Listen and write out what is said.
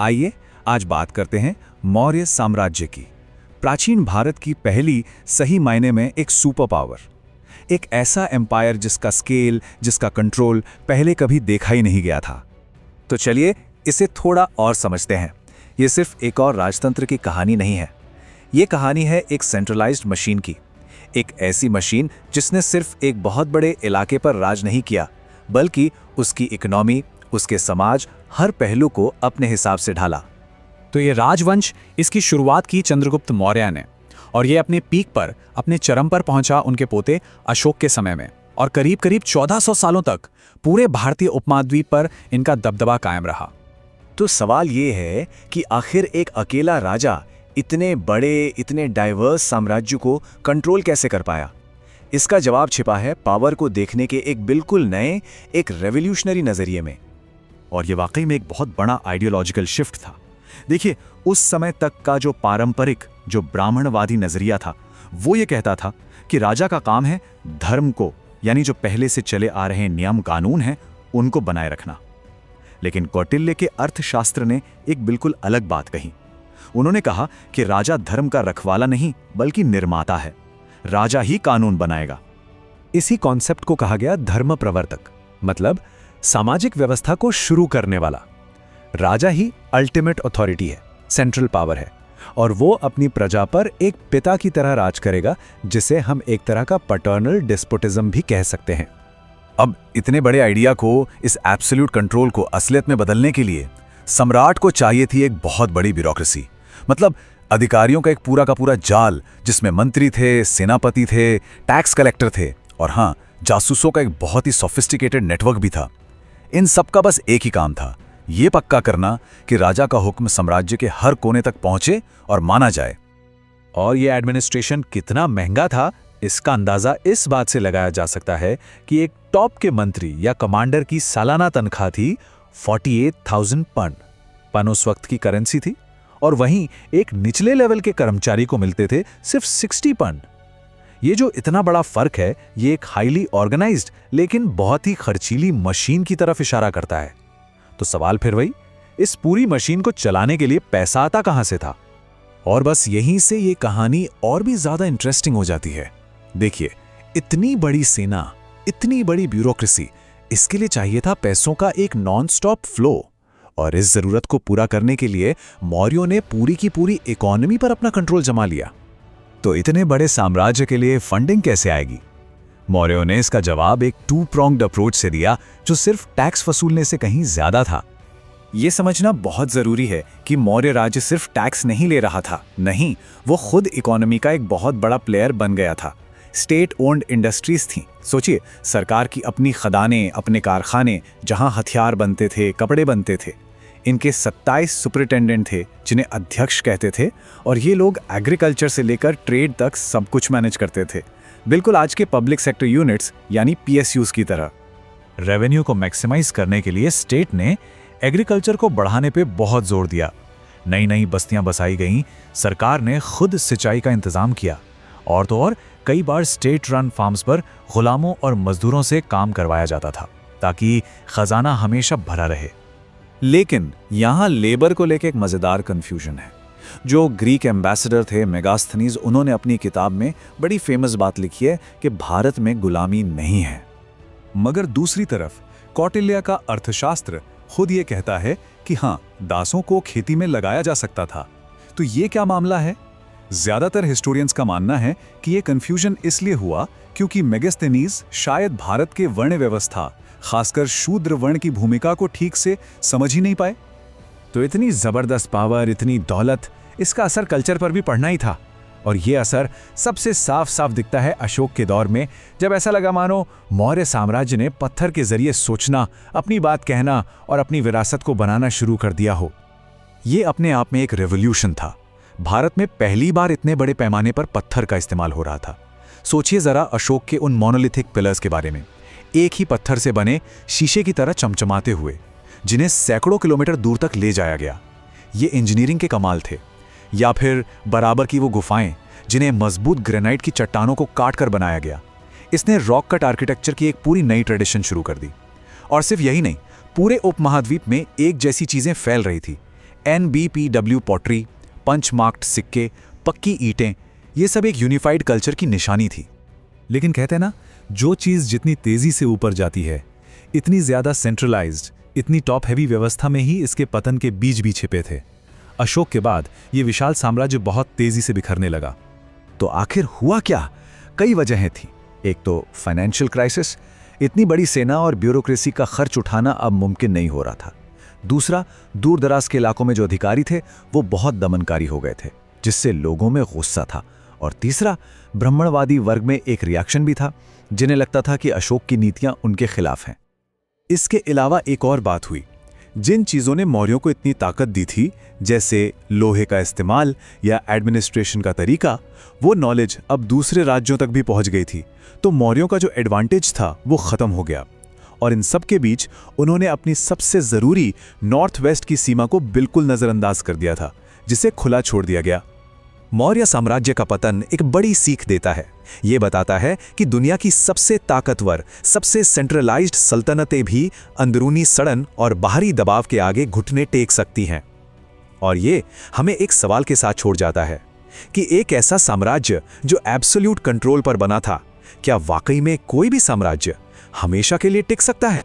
आइए आज बात करते हैं मौर्य साम्राज्य की। प्राचीन भारत की पहली सही मायने में एक सुपर पावर, एक ऐसा एम्पायर जिसका स्केल, जिसका कंट्रोल पहले कभी देखा ही नहीं गया था। तो चलिए इसे थोड़ा और समझते हैं। ये सिर्फ एक और राजतंत्र की कहानी नहीं है, ये कहानी है एक सेंट्रलाइज्ड मशीन की। एक ऐसी मशीन जिसने सिर्फ एक बहुत बड़े इलाके पर राज नहीं किया, बल्कि उसकी इकोनॉमी, उसके समाज, हर पहलू को अपने हिसाब से ढाला। तो ये राजवंश, इसकी शुरुआत की चंद्रगुप्त मौर्य ने, और ये अपने पीक पर, अपने चरम पर पहुंचा उनके पोते अशोक के समय में। और करीब करीब 1400 सालों तक पूरे भारतीय उपमहाद्वीप पर इनका दबदबा कायम रहा। तो सवाल ये है कि आखिर एक अकेला राजा इतने बड़े, इतने डाइवर्स साम्राज्य को कंट्रोल कैसे कर पाया? इसका जवाब छिपा है पावर को देखने के एक बिल्कुल नए, एक रेवोल्यूशनरी नजरिए में। और ये वाकई में एक बहुत बड़ा आइडियोलॉजिकल शिफ्ट था। देखिए, उस समय तक का जो पारंपरिक, जो ब्राह्मणवादी नजरिया था, वो ये कहता था कि राजा का काम है धर्म को, यानी जो पहले से चले आ रहे नियम कानून हैं, उनको बनाए रखना। लेकिन कौटिल्य के अर्थशास्त्र ने एक बिल्कुल अलग बात कही। उन्होंने कहा कि राजा धर्म का रखवाला नहीं, बल्कि निर्माता है। राजा ही कानून बनाएगा। इसी कॉन्सेप्ट को कहा गया धर्म प्रवर्तक, मतलब सामाजिक व्यवस्था को शुरू करने वाला। राजा ही अल्टीमेट अथॉरिटी है, सेंट्रल पावर है, और वो अपनी प्रजा पर एक पिता की तरह राज करेगा, जिसे हम एक तरह का पैटर्नल डेस्पोटिज्म भी कह सकते हैं। अब इतने बड़े आइडिया को, इस एब्सोल्यूट कंट्रोल को असलियत में बदलने के लिए सम्राट को चाहिए थी एक बहुत बड़ी ब्यूरोक्रेसी, मतलब अधिकारियों का एक पूरा का पूरा जाल, जिसमें मंत्री थे, सेनापति थे, टैक्स कलेक्टर थे, और हाँ, जासूसों का एक बहुत ही सोफिस्टिकेटेड नेटवर्क भी था। इन सब का बस एक ही काम था, ये पक्का करना कि राजा का हुक्म साम्राज्य के हर कोने तक पहुंचे और माना जाए। और ये एडमिनिस्ट्रेशन कितना महंगा था, इसका अंदाजा इस बात से लगाया जा सकता है कि एक टॉप के मंत्री या कमांडर की सालाना तनख्वाह थी 48,000 पन। पन उस वक्त की करेंसी थी, और वहीं एक निचले लेवल के कर्मचारी को मिलते थे सिर्फ 60 पन। ये जो इतना बड़ा फर्क है, ये एक हाईली ऑर्गेनाइज्ड लेकिन बहुत ही खर्चीली मशीन की तरफ इशारा करता है। तो सवाल फिर वही, इस पूरी मशीन को चलाने के लिए पैसा आता कहां से था? और बस यहीं से ये कहानी और भी ज्यादा इंटरेस्टिंग हो जाती है। देखिए, इतनी बड़ी सेना, इतनी बड़ी ब्यूरोक्रेसी, इसके लिए चाहिए था पैसों का एक नॉन स्टॉप फ्लो। और इस जरूरत को पूरा करने के लिए मौर्यों ने पूरी की पूरी इकोनॉमी पर अपना कंट्रोल जमा लिया। तो इतने बड़े साम्राज्य के लिए फंडिंग कैसे आएगी? मौर्यों ने इसका जवाब एक टू प्रोंग्ड अप्रोच से दिया, जो सिर्फ टैक्स वसूलने से कहीं ज्यादा था। ये समझना बहुत जरूरी है कि मौर्य राज्य सिर्फ टैक्स नहीं ले रहा था, नहीं, वो खुद इकोनॉमी का एक बहुत बड़ा प्लेयर बन गया था। स्टेट ओन्ड इंडस्ट्रीज थी। सोचिए, सरकार की अपनी खदानें, अपने कारखाने, जहां हथियार बनते थे, कपड़े बनते थे। इनके 27 सुपरिटेंडेंट थे, जिन्हें अध्यक्ष कहते थे, और ये लोग एग्रीकल्चर से लेकर ट्रेड तक सब कुछ मैनेज करते थे, बिल्कुल आज के पब्लिक सेक्टर यूनिट्स यानी पीएसयूज की तरह। रेवेन्यू को मैक्सिमाइज करने के लिए स्टेट ने एग्रीकल्चर को बढ़ाने पे बहुत जोर दिया। नई नई बस्तियां बसाई गईं, सरकार ने खुद सिंचाई का इंतजाम किया, और तो और कई बार स्टेट रन फार्म्स पर गुलामों और मजदूरों से काम करवाया जाता था, ताकि खजाना हमेशा भरा रहे। लेकिन यहाँ लेबर को लेकर एक मजेदार कंफ्यूजन है। जो ग्रीक एम्बेसडर थे मेगास्थनीज, उन्होंने अपनी किताब में बड़ी फेमस बात लिखी है कि भारत में गुलामी नहीं है। मगर दूसरी तरफ कौटिल्य का अर्थशास्त्र खुद ये कहता है कि हाँ, दासों को खेती में लगाया जा सकता था। तो ये क्या मामला है? ज्यादातर हिस्टोरियंस का मानना है कि ये कंफ्यूजन इसलिए हुआ क्योंकि मेगास्थनीज शायद भारत के वर्ण व्यवस्था, खासकर शूद्र वर्ण की भूमिका को ठीक से समझ ही नहीं पाए। तो इतनी जबरदस्त पावर, इतनी दौलत, इसका असर कल्चर पर भी पड़ना ही था। और ये असर सबसे साफ साफ दिखता है अशोक के दौर में, जब ऐसा लगा मानो मौर्य साम्राज्य ने पत्थर के जरिए सोचना, अपनी बात कहना और अपनी विरासत को बनाना शुरू कर दिया हो। ये अपने आप में एक रेवोल्यूशन था। भारत में पहली बार इतने बड़े पैमाने पर पत्थर का इस्तेमाल हो रहा था। सोचिए जरा अशोक के उन मोनोलिथिक पिलर्स के बारे में, एक ही पत्थर से बने, शीशे की तरह चमचमाते हुए, जिन्हें सैकड़ों किलोमीटर दूर तक ले जाया गया। ये इंजीनियरिंग के कमाल थे। या फिर बराबर की वो गुफाएं, जिन्हें मजबूत ग्रेनाइट की चट्टानों को काट कर बनाया गया। इसने रॉक कट आर्किटेक्चर की एक पूरी नई ट्रेडिशन शुरू कर दी। और सिर्फ यही नहीं, पूरे उपमहाद्वीप में एक जैसी चीजें फैल रही थी। NBPW पॉटरी, पंच मार्क्ड सिक्के, पक्की ईंटें, ये सब एक यूनिफाइड कल्चर की निशानी थी। लेकिन कहते हैं ना, जो चीज़ जितनी तेज़ी से ऊपर जाती है, इतनी ज़्यादा सेंट्रलाइज्ड, इतनी टॉप हैवी व्यवस्था में ही इसके पतन के बीज भी छिपे थे। अशोक के बाद ये विशाल साम्राज्य बहुत तेज़ी से बिखरने लगा। तो आखिर हुआ क्या? कई वजहें थीं। एक तो फाइनेंशियल क्राइसिस, इतनी बड़ी सेना और ब्यूरोक्रेसी का खर्च उठाना अब मुमकिन नहीं हो रहा था। दूसरा, दूर दराज के इलाकों में जो अधिकारी थे वो बहुत दमनकारी हो गए थे, जिससे लोगों में गुस्सा था। और तीसरा, ब्राह्मणवादी वर्ग में एक रिएक्शन भी था, जिन्हें लगता था कि अशोक की नीतियां उनके खिलाफ हैं। इसके अलावा एक और बात हुई। जिन चीज़ों ने मौर्यों को इतनी ताकत दी थी, जैसे लोहे का इस्तेमाल या एडमिनिस्ट्रेशन का तरीका, वो नॉलेज अब दूसरे राज्यों तक भी पहुंच गई थी। तो मौर्यों का जो एडवांटेज था वो ख़त्म हो गया। और इन सब के बीच उन्होंने अपनी सबसे ज़रूरी नॉर्थ वेस्ट की सीमा को बिल्कुल नज़रअंदाज कर दिया था, जिसे खुला छोड़ दिया गया। मौर्य साम्राज्य का पतन एक बड़ी सीख देता है। ये बताता है कि दुनिया की सबसे ताकतवर, सबसे सेंट्रलाइज्ड सल्तनतें भी अंदरूनी सड़न और बाहरी दबाव के आगे घुटने टेक सकती हैं। और ये हमें एक सवाल के साथ छोड़ जाता है कि एक ऐसा साम्राज्य जो एब्सोल्यूट कंट्रोल पर बना था, क्या वाकई में कोई भी साम्राज्य हमेशा के लिए टिक सकता है?